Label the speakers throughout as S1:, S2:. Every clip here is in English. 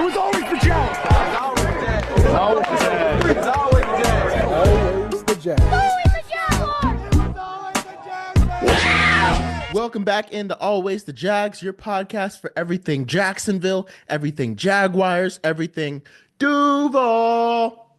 S1: It was always the Jags.
S2: It's always the Jags. It's always the Jags.
S1: Always the Jags.
S3: Welcome back into Always the Jags, your podcast for everything Jacksonville, everything Jaguars, everything Duval.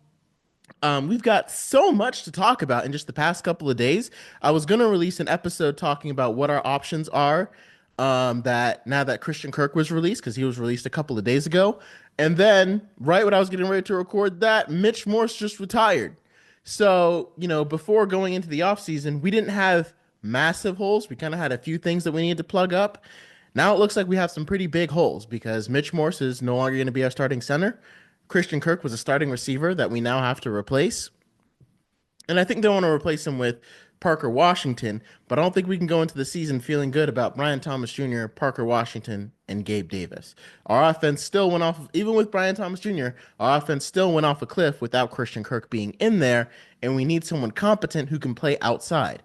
S3: We've got so much to talk about in just the past couple of days. I was going to release an episode talking about what our options are that now that Christian Kirk was released, because he was released a couple of days ago. And then right when I was getting ready to record that, Mitch Morse just retired. So, before going into the offseason, we didn't have massive holes. We kind of had a few things that we needed to plug up. Now it looks like we have some pretty big holes because Mitch Morse is no longer going to be our starting center. Christian Kirk was a starting receiver that we now have to replace. And I think they want to replace him with Parker Washington, but I don't think we can go into the season feeling good about Brian Thomas Jr., Parker Washington, and Gabe Davis. Our offense still went off, even with Brian Thomas Jr., our offense still went off a cliff without Christian Kirk being in there, and we need someone competent who can play outside.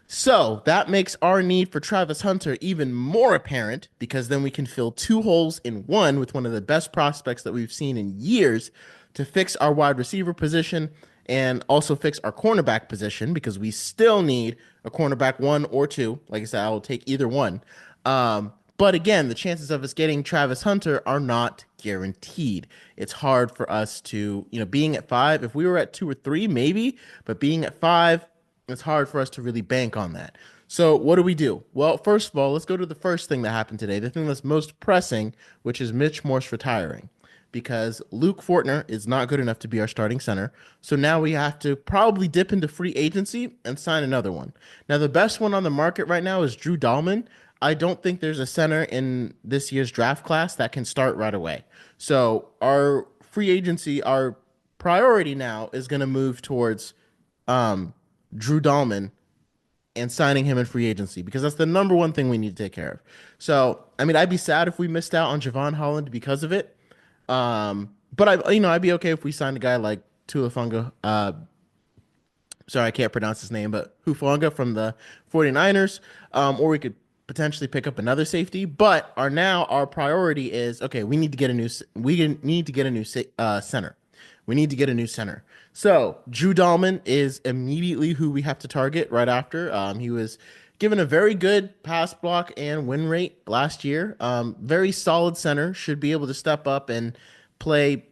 S3: So that makes our need for Travis Hunter even more apparent because then we can fill two holes in one with one of the best prospects that we've seen in years to fix our wide receiver position and also fix our cornerback position because we still need a cornerback 1 or 2. Like I said, I will take either one. But again, the chances of us getting Travis Hunter are not guaranteed. It's hard for us to, being at 5, if we were at 2 or 3, maybe, but being at 5, it's hard for us to really bank on that. So what do we do? Well, first of all, let's go to the first thing that happened today, the thing that's most pressing, which is Mitch Morse retiring. Because Luke Fortner is not good enough to be our starting center. So now we have to probably dip into free agency and sign another one. Now, the best one on the market right now is Drew Dahlman. I don't think there's a center in this year's draft class that can start right away. So our free agency, our priority now is going to move towards Drew Dahlman and signing him in free agency because that's the number one thing we need to take care of. So, I'd be sad if we missed out on Javon Holland because of it. But I'd be okay if we signed a guy like Tuifunga. Sorry, I can't pronounce his name, but Hufanga from the 49ers. Or we could potentially pick up another safety. But our priority is okay. We need to get a new center. We need to get a new center. So Drew Dahlman is immediately who we have to target right after. He was given a very good pass block and win rate last year. Very solid center, should be able to step up and play,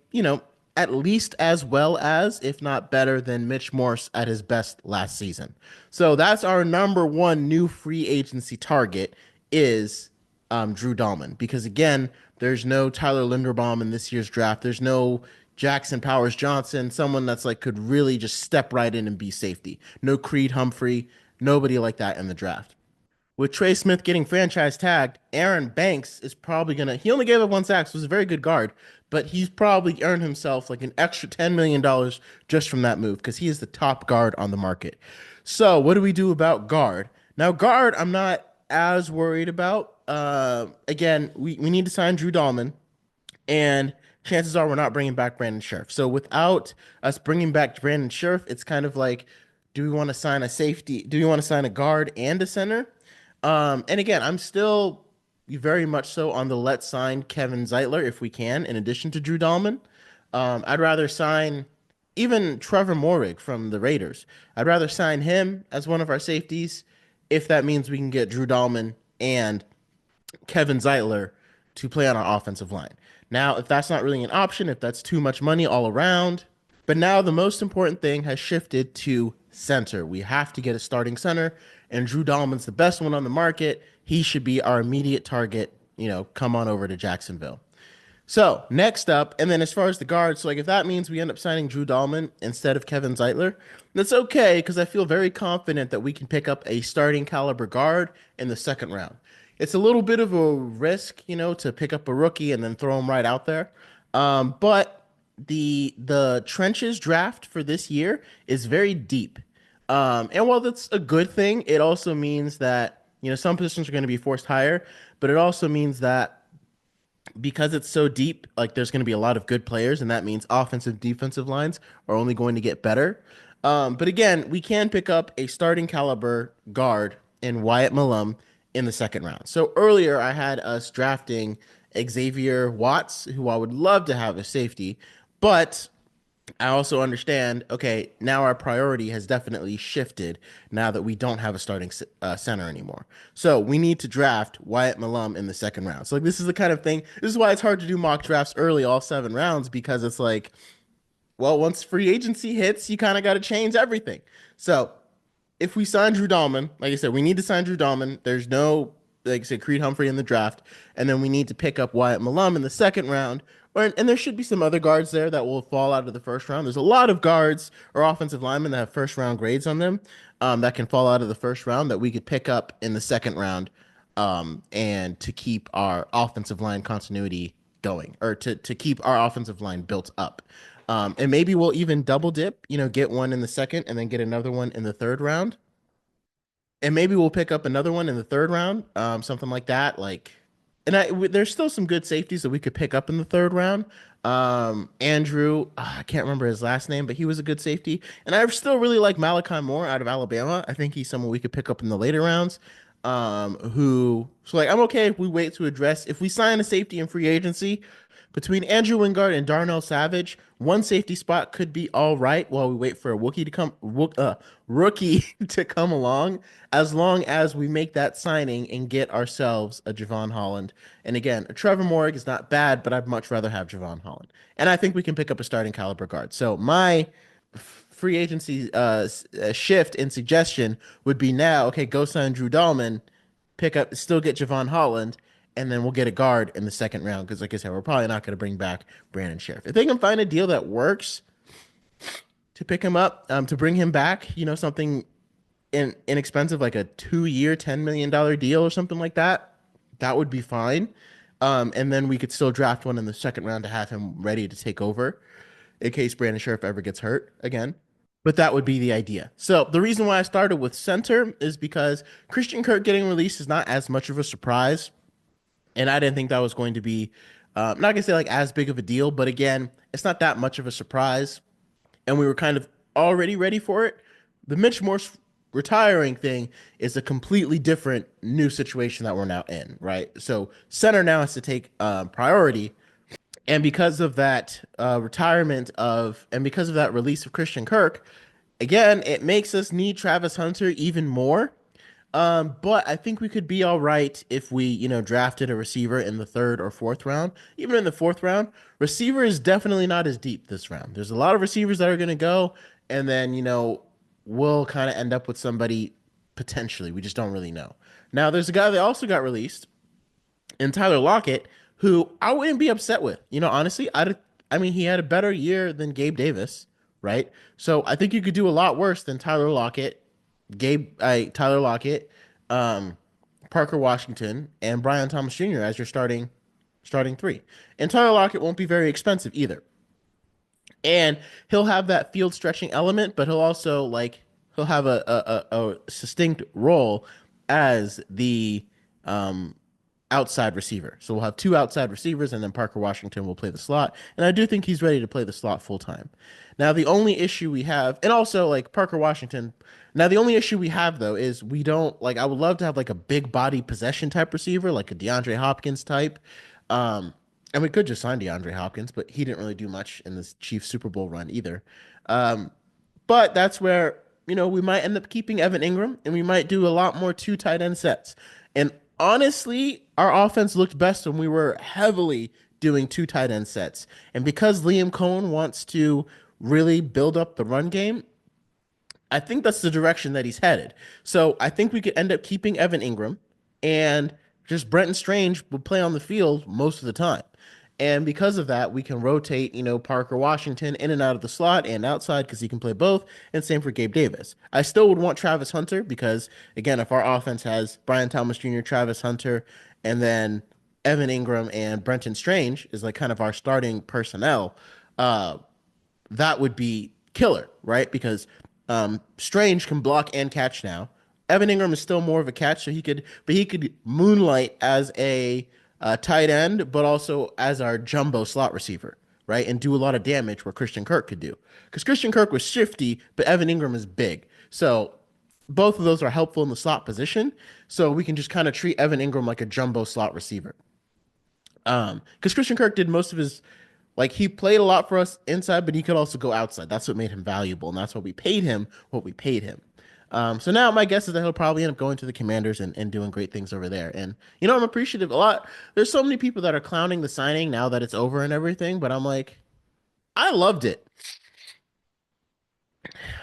S3: at least as well as, if not better than Mitch Morse at his best last season. So that's our number one new free agency target is Drew Dahlman. Because again, there's no Tyler Linderbaum in this year's draft. There's no Jackson Powers Johnson, someone that's could really just step right in and be safety. No Creed Humphrey, nobody like that in the draft. With Trey Smith getting franchise tagged, Aaron Banks is probably he only gave up 1 sack, so was a very good guard, but he's probably earned himself an extra $10 million just from that move because he is the top guard on the market. So what do we do about guard? Now, guard, I'm not as worried about. Again, we need to sign Drew Dahlman, and chances are we're not bringing back Brandon Scherff. So without us bringing back Brandon Scherff, it's kind of do we want to sign a safety? Do we want to sign a guard and a center? And again, I'm still very much so on the let's sign Kevin Zeitler if we can, in addition to Drew Dahlman. I'd rather sign even Trevor Moehrig from the Raiders. I'd rather sign him as one of our safeties if that means we can get Drew Dahlman and Kevin Zeitler to play on our offensive line. Now, if that's not really an option, if that's too much money all around, but now the most important thing has shifted to center. We have to get a starting center, and Drew Dahlman's the best one on the market. He should be our immediate target, come on over to Jacksonville. So next up, and then as far as the guards, if that means we end up signing Drew Dahlman instead of Kevin Zeitler, that's okay because I feel very confident that we can pick up a starting caliber guard in the second round. It's a little bit of a risk, to pick up a rookie and then throw him right out there. But the trenches draft for this year is very deep. And while that's a good thing, it also means that, some positions are going to be forced higher, but it also means that because it's so deep, there's going to be a lot of good players, and that means offensive, defensive lines are only going to get better. But again, we can pick up a starting caliber guard in Wyatt Malum in the second round. So earlier I had us drafting Xavier Watts, who I would love to have as safety, but I also understand, okay, now our priority has definitely shifted now that we don't have a starting center anymore. So we need to draft Wyatt Malum in the second round. So like, this is the kind of thing, this is why it's hard to do mock drafts early, all 7 rounds, because it's like, well, once free agency hits, you kind of got to change everything. So if we sign Drew Dalman, like I said, we need to sign Drew Dalman. There's no, like I said, Creed Humphrey in the draft, and then we need to pick up Wyatt Malum in the second round. And there should be some other guards there that will fall out of the first round. There's a lot of guards or offensive linemen that have first round grades on them that can fall out of the first round that we could pick up in the second round, and to keep our offensive line continuity going, or to keep our offensive line built up. And maybe we'll even double dip, get one in the second and then get another one in the third round. And maybe we'll pick up another one in the third round, something like that. There's still some good safeties that we could pick up in the third round. Andrew, I can't remember his last name, but he was a good safety. And I still really like Malachi Moore out of Alabama. I think he's someone we could pick up in the later rounds. I'm okay if we wait to address, if we sign a safety in free agency, between Andrew Wingard and Darnell Savage, one safety spot could be all right while we wait for a rookie to come along, as long as we make that signing and get ourselves a Javon Holland. And again, a Trevor Morrig is not bad, but I'd much rather have Javon Holland. And I think we can pick up a starting caliber guard. So my free agency shift and suggestion would be now, okay, go sign Drew Dalman, still get Javon Holland, and then we'll get a guard in the second round. Because, like I said, we're probably not going to bring back Brandon Sheriff. If they can find a deal that works to pick him up, to bring him back, something inexpensive, like a 2-year, $10 million deal or something like that, that would be fine. And then we could still draft one in the second round to have him ready to take over in case Brandon Sheriff ever gets hurt again. But that would be the idea. So the reason why I started with center is because Christian Kirk getting released is not as much of a surprise. And I didn't think that was going to be, not going to say like as big of a deal, but again, it's not that much of a surprise. And we were kind of already ready for it. The Mitch Morse retiring thing is a completely different new situation that we're now in, right? So center now has to take priority. And because of that and because of that release of Christian Kirk, again, it makes us need Travis Hunter even more. But I think we could be all right if we, drafted a receiver in the third or fourth round. Even in the fourth round, receiver is definitely not as deep this round. There's a lot of receivers that are going to go, and then, we'll kind of end up with somebody potentially. We just don't really know. Now, there's a guy that also got released, and Tyler Lockett, who I wouldn't be upset with. Honestly, he had a better year than Gabe Davis, right? So I think you could do a lot worse than Tyler Lockett, Parker Washington, and Brian Thomas Jr. as your starting three. And Tyler Lockett won't be very expensive either. And he'll have that field stretching element, but he'll also he'll have a distinct role as the outside receiver. So we'll have 2 outside receivers, and then Parker Washington will play the slot. And I do think he's ready to play the slot full time. Now, the only issue we have, and also Parker Washington, now the only issue we have though is we don't I would love to have a big body possession type receiver, like a DeAndre Hopkins type. And we could just sign DeAndre Hopkins, but he didn't really do much in this Chiefs Super Bowl run either. But that's where, we might end up keeping Evan Ingram, and we might do a lot more 2 tight end sets. And honestly, our offense looked best when we were heavily doing 2 tight end sets. And because Liam Cohen wants to really build up the run game, I think that's the direction that he's headed. So I think we could end up keeping Evan Ingram, and just Brenton Strange will play on the field most of the time. And because of that, we can rotate, Parker Washington in and out of the slot and outside because he can play both. And same for Gabe Davis. I still would want Travis Hunter because, again, if our offense has Brian Thomas Jr., Travis Hunter, and then Evan Ingram and Brenton Strange is kind of our starting personnel, that would be killer, right? Because Strange can block and catch now. Evan Ingram is still more of a catch, so he could moonlight as a tight end, but also as our jumbo slot receiver, right? And do a lot of damage where Christian Kirk could do. Because Christian Kirk was shifty, but Evan Ingram is big. So both of those are helpful in the slot position. So we can just kind of treat Evan Ingram like a jumbo slot receiver. Because Christian Kirk did most of his, like, he played a lot for us inside, but he could also go outside. That's what made him valuable, and that's what we paid him. What we paid him. So now my guess is that he'll probably end up going to the Commanders and doing great things over there. And I'm appreciative a lot. There's so many people that are clowning the signing now that it's over and everything, but I'm like, I loved it.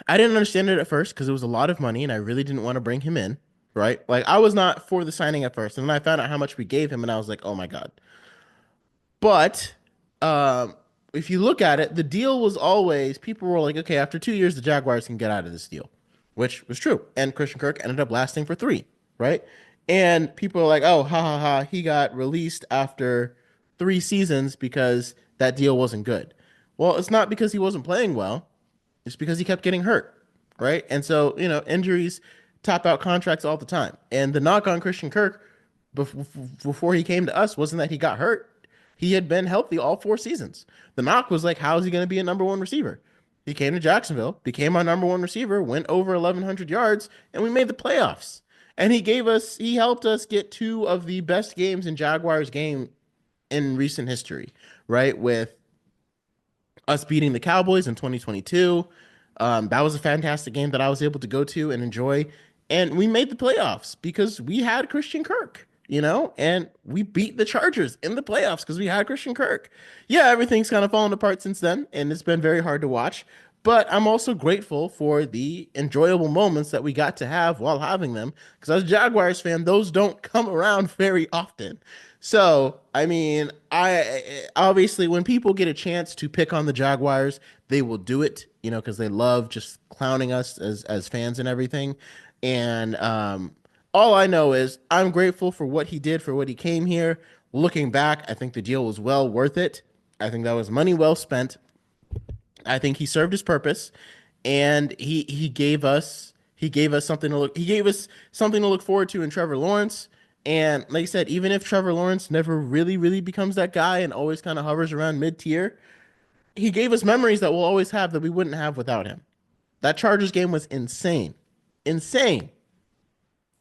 S3: I didn't understand it at first because it was a lot of money, and I really didn't want to bring him in. Right? Like I was not for the signing at first, and then I found out how much we gave him, and I was like, oh my god. But um, if you look at it, the deal was always people were like, okay, after 2 years, the Jaguars can get out of this deal, which was true. And Christian Kirk ended up lasting for three, right? And people are like, oh, ha ha ha, he got released after 3 seasons because that deal wasn't good. Well, it's not because he wasn't playing well, it's because he kept getting hurt, right? And so, injuries tap out contracts all the time. And the knock on Christian Kirk before he came to us wasn't that he got hurt. He had been healthy all 4 seasons. The knock was like, how is he going to be a number one receiver? He came to Jacksonville, became our number one receiver, went over 1,100 yards, and we made the playoffs. And he helped us get two of the best games in Jaguars game in recent history, right? With us beating the Cowboys in 2022. That was a fantastic game that I was able to go to and enjoy. And we made the playoffs because we had Christian Kirk, and we beat the Chargers in the playoffs because we had Christian Kirk. Yeah, everything's kind of fallen apart since then, and it's been very hard to watch. But I'm also grateful for the enjoyable moments that we got to have while having them. Because as a Jaguars fan, those don't come around very often. So, I mean, I obviously when people get a chance to pick on the Jaguars, they will do it, because they love just clowning us as fans and everything. And all I know is I'm grateful for what he did, for what he came here. Looking back, I think the deal was well worth it. I think that was money well spent. I think he served his purpose, and he gave us something to look forward to in Trevor Lawrence. And like I said, even if Trevor Lawrence never really, really becomes that guy and always kind of hovers around mid tier, he gave us memories that we'll always have that we wouldn't have without him. That Chargers game was insane, insane,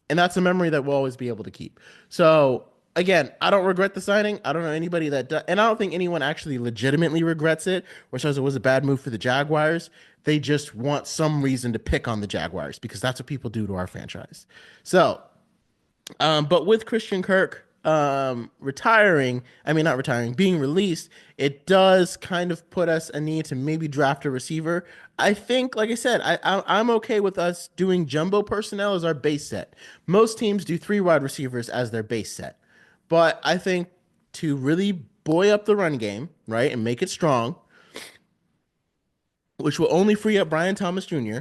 S3: and that's a memory that we'll always be able to keep. So again, I don't regret the signing. I don't know anybody that does, and I don't think anyone actually legitimately regrets it or says it was a bad move for the Jaguars. They just want some reason to pick on the Jaguars because that's what people do to our franchise. So, but with Christian Kirk not retiring, being released, it does kind of put us a need to maybe draft a receiver. I think, like I said, I'm okay with us doing jumbo personnel as our base set. Most teams do three wide receivers as their base set. But I think to really buoy up the run game, right, and make it strong, which will only free up Brian Thomas Jr.,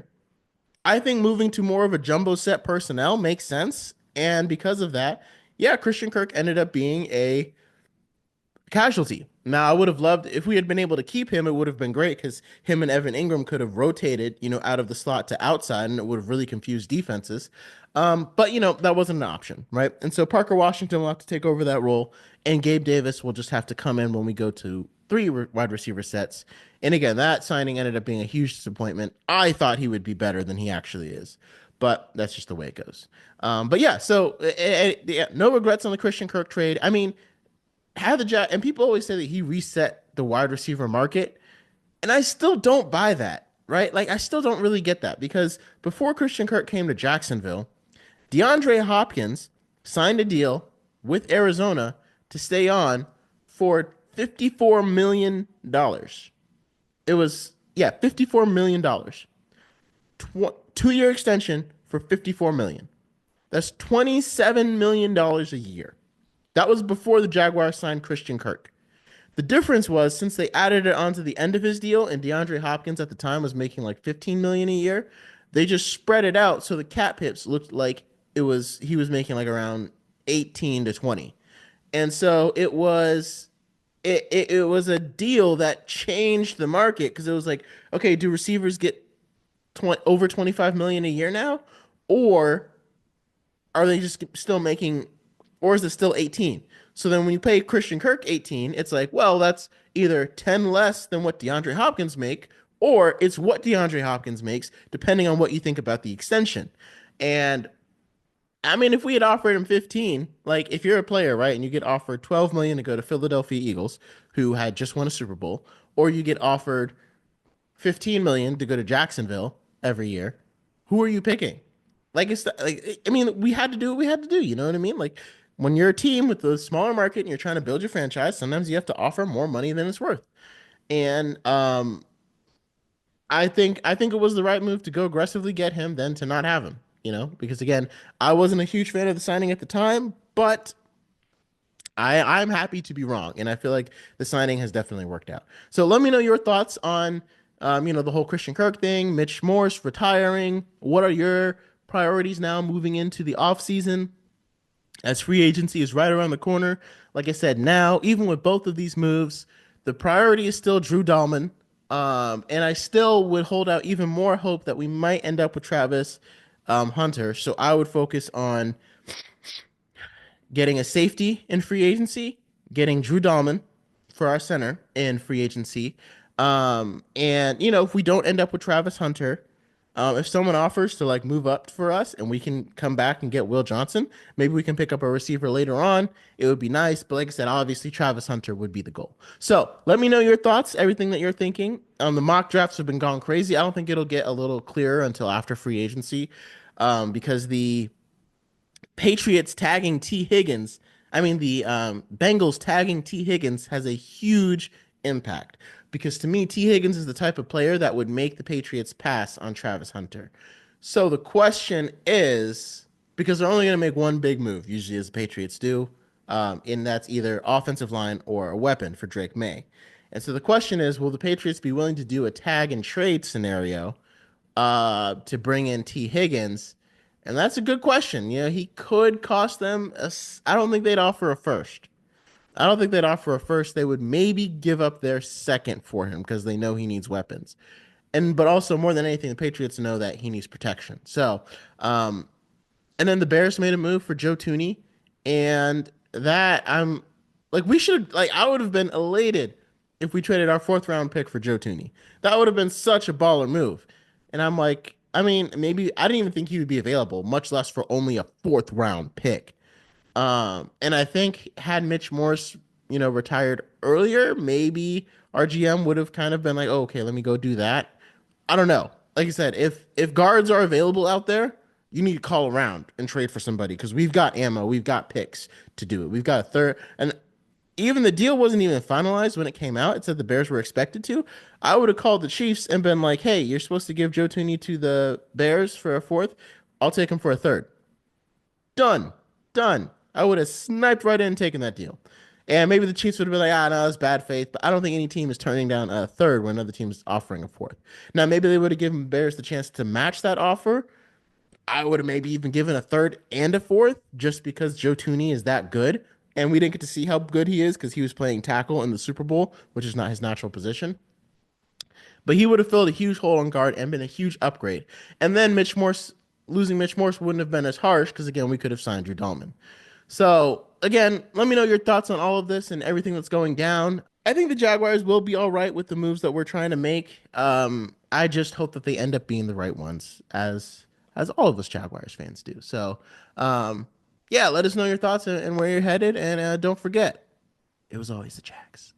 S3: I think moving to more of a jumbo set personnel makes sense. And because of that, yeah, Christian Kirk ended up being a casualty. Now, I would have loved if we had been able to keep him, it would have been great because him and Evan Ingram could have rotated, out of the slot to outside, and it would have really confused defenses. But that wasn't an option, right? And so Parker Washington will have to take over that role, and Gabe Davis will just have to come in when we go to three wide receiver sets. And again, that signing ended up being a huge disappointment. I thought he would be better than he actually is, but that's just the way it goes. But yeah, so yeah, no regrets on the Christian Kirk trade. I mean, and people always say that he reset the wide receiver market, and I still don't buy that, right? Like I still don't really get that because before Christian Kirk came to Jacksonville, DeAndre Hopkins signed a deal with Arizona to stay on for $54 million. It was, yeah, $54 million. 2-year extension for $54 million. That's $27 million a year. That was before the Jaguars signed Christian Kirk. The difference was since they added it onto the end of his deal, and DeAndre Hopkins at the time was making like $15 million a year, they just spread it out so the cap hits looked like he was making like around 18 to 20. And so it was a deal that changed the market because it was like, okay, do receivers get over 25 million a year now, or are they just still making, or is it still 18? So then when you pay Christian Kirk 18, it's like, well, that's either 10 less than what DeAndre Hopkins make, or it's what DeAndre Hopkins makes, depending on what you think about the extension. And I mean, if we had offered him 15, like if you're a player, right, and you get offered 12 million to go to Philadelphia Eagles, who had just won a Super Bowl, or you get offered 15 million to go to Jacksonville every year, who are you picking? Like it's like I mean, we had to do what we had to do, you know what I mean? Like when you're a team with a smaller market and you're trying to build your franchise, sometimes you have to offer more money than it's worth. And I think it was the right move to go aggressively get him than to not have him, because again, I wasn't a huge fan of the signing at the time, but I'm happy to be wrong, and I feel like the signing has definitely worked out. So let me know your thoughts on the whole Christian Kirk thing, Mitch Morse retiring. What are your priorities now moving into the offseason as free agency is right around the corner? Like I said, now, even with both of these moves, the priority is still Drew Dahlman. And I still would hold out even more hope that we might end up with Travis Hunter. So I would focus on getting a safety in free agency, getting Drew Dahlman for our center in free agency. And if we don't end up with Travis Hunter, if someone offers to like move up for us and we can come back and get Will Johnson, maybe we can pick up a receiver later on. It would be nice. But like I said, obviously Travis Hunter would be the goal. So let me know your thoughts, everything that you're thinking. The mock drafts have been gone crazy. I don't think it'll get a little clearer until after free agency, because the Patriots tagging T. Higgins, I mean, the Bengals tagging T. Higgins has a huge impact because to me, T. Higgins is the type of player that would make the Patriots pass on Travis Hunter. So the question is, because they're only going to make one big move, usually as the Patriots do, and that's either offensive line or a weapon for Drake May. And so the question is, will the Patriots be willing to do a tag and trade scenario to bring in T. Higgins? And that's a good question. He could cost them. I don't think they'd offer a first. I don't think they'd offer a first. They would maybe give up their second for him because they know he needs weapons. But also more than anything, the Patriots know that he needs protection. So, and then the Bears made a move for Joe Tooney, and that I'm like we should like I would have been elated if we traded our fourth round pick for Joe Tooney. That would have been such a baller move. And I'm like, I mean, maybe I didn't even think he would be available, much less for only a fourth round pick. And I think had Mitch Morse, retired earlier, maybe our GM would have kind of been like, oh, okay, let me go do that. I don't know. Like I said, if guards are available out there, you need to call around and trade for somebody because we've got ammo, we've got picks to do it. We've got a third, and even the deal wasn't even finalized when it came out. It said the Bears were expected to. I would have called the Chiefs and been like, "Hey, you're supposed to give Joe Tooney to the Bears for a fourth. I'll take him for a third." Done, done. I would have sniped right in and taken that deal. And maybe the Chiefs would have been like, no, it's bad faith. But I don't think any team is turning down a third when another team is offering a fourth. Now, maybe they would have given Bears the chance to match that offer. I would have maybe even given a third and a fourth just because Joe Tooney is that good. And we didn't get to see how good he is because he was playing tackle in the Super Bowl, which is not his natural position. But he would have filled a huge hole on guard and been a huge upgrade. And then losing Mitch Morse wouldn't have been as harsh because, again, we could have signed Drew Dahlman. So, again, let me know your thoughts on all of this and everything that's going down. I think the Jaguars will be all right with the moves that we're trying to make. I just hope that they end up being the right ones, as all of us Jaguars fans do. So, yeah, let us know your thoughts and where you're headed. And don't forget, it was always the Jags.